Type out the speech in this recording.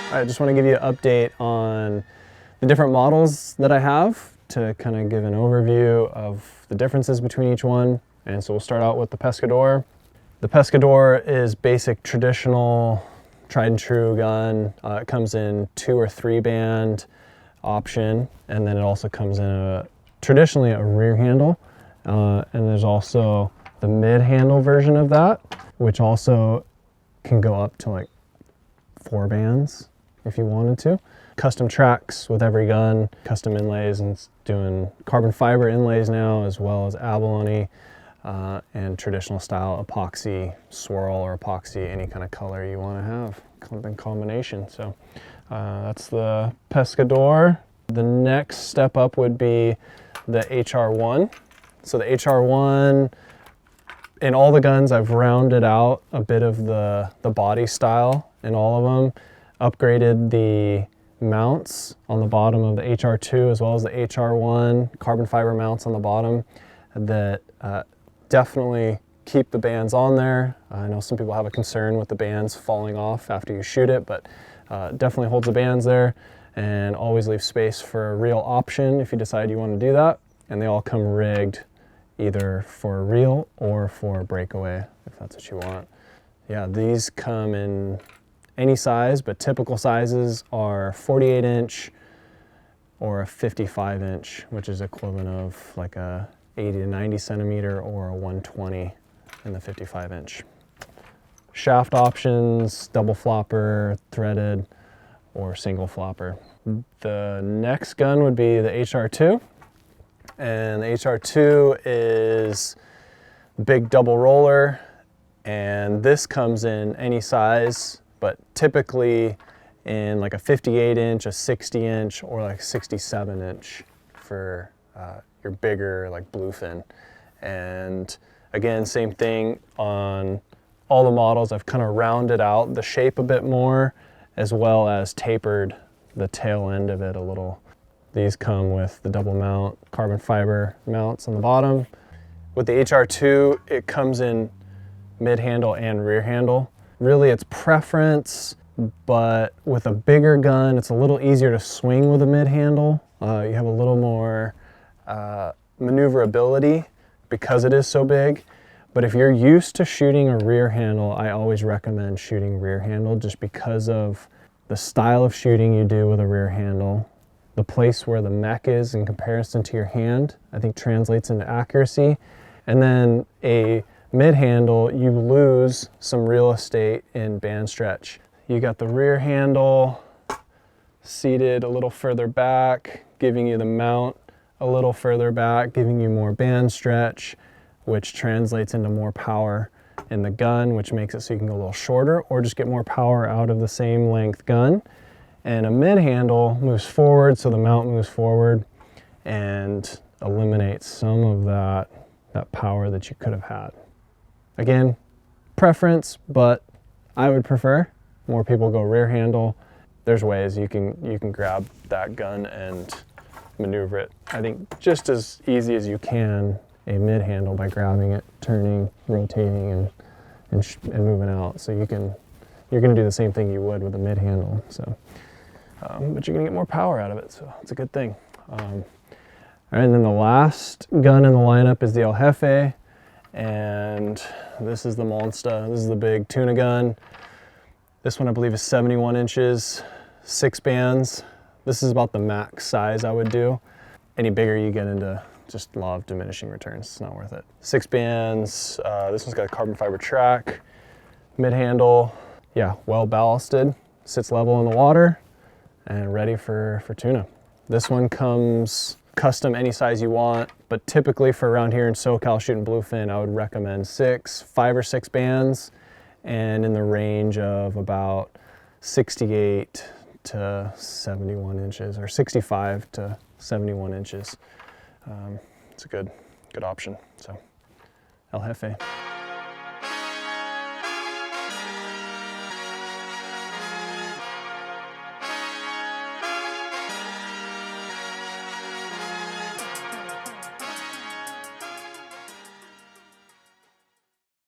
All right, just want to give you an update on the different models that I have to kind of give an overview of the differences between each one. And so we'll start out with the Pescador. The Pescador is basic, traditional, tried and true gun. It comes in 2 or 3 band option, and then it also comes in traditionally a rear handle. And there's also the mid handle version of that, which also can go up to like 4 bands if you wanted to. Custom tracks with every gun, custom inlays, and doing carbon fiber inlays now, as well as abalone and traditional style epoxy, swirl or epoxy, any kind of color you want to have, in combination. So that's the Pescador. The next step up would be the HR1. So the HR1, in all the guns, I've rounded out a bit of the body style in all of them, upgraded the mounts on the bottom of the HR2 as well as the HR1, carbon fiber mounts on the bottom that definitely keep the bands on there. I know some people have a concern with the bands falling off after you shoot it, but definitely holds the bands there and always leaves space for a reel option if you decide you want to do that. And they all come rigged either for reel or for breakaway if that's what you want. Yeah, these come in any size, but typical sizes are 48 inch or a 55 inch, which is equivalent of like a 80 to 90 centimeter or a 120 in the 55 inch. Shaft options, double flopper, threaded, or single flopper. The next gun would be the HR2. And the HR2 is big double roller, and this comes in any size, but typically in like a 58 inch, a 60 inch, or like 67 inch for your bigger like bluefin. And again, same thing on all the models. I've kind of rounded out the shape a bit more, as well as tapered the tail end of it a little. These come with the double mount carbon fiber mounts on the bottom. With the HR2, it comes in mid handle and rear handle. Really, it's preference, but with a bigger gun, it's a little easier to swing with a mid handle. You have a little more maneuverability because it is so big. But if you're used to shooting a rear handle, I always recommend shooting rear handle just because of the style of shooting you do with a rear handle. The place where the mech is in comparison to your hand, I think translates into accuracy. And then a mid handle, you lose some real estate in band stretch. You got the rear handle seated a little further back, giving you the mount a little further back, giving you more band stretch, which translates into more power in the gun, which makes it so you can go a little shorter or just get more power out of the same length gun. And a mid handle moves forward, so the mount moves forward and eliminates some of that power that you could have had. Again, preference, but I would prefer more people go rear handle. There's ways you can grab that gun and maneuver it, I think, just as easy as you can a mid handle by grabbing it, turning, rotating, and moving out. So you're gonna do the same thing you would with a mid handle. So. But you're gonna get more power out of it, so it's a good thing. All right, and then the last gun in the lineup is the El Jefe, and this is the Monster. This is the big tuna gun. This one I believe is 71 inches, 6 bands. This is about the max size I would do. Any bigger you get into just law of diminishing returns, it's not worth it. 6 bands, this one's got a carbon fiber track, mid handle, yeah, well ballasted, sits level in the water, and ready for tuna. This one comes custom any size you want, but typically for around here in SoCal shooting bluefin, I would recommend 5 or 6 bands, and in the range of about 68 to 71 inches, or 65 to 71 inches. It's a good option. So, El Jefe.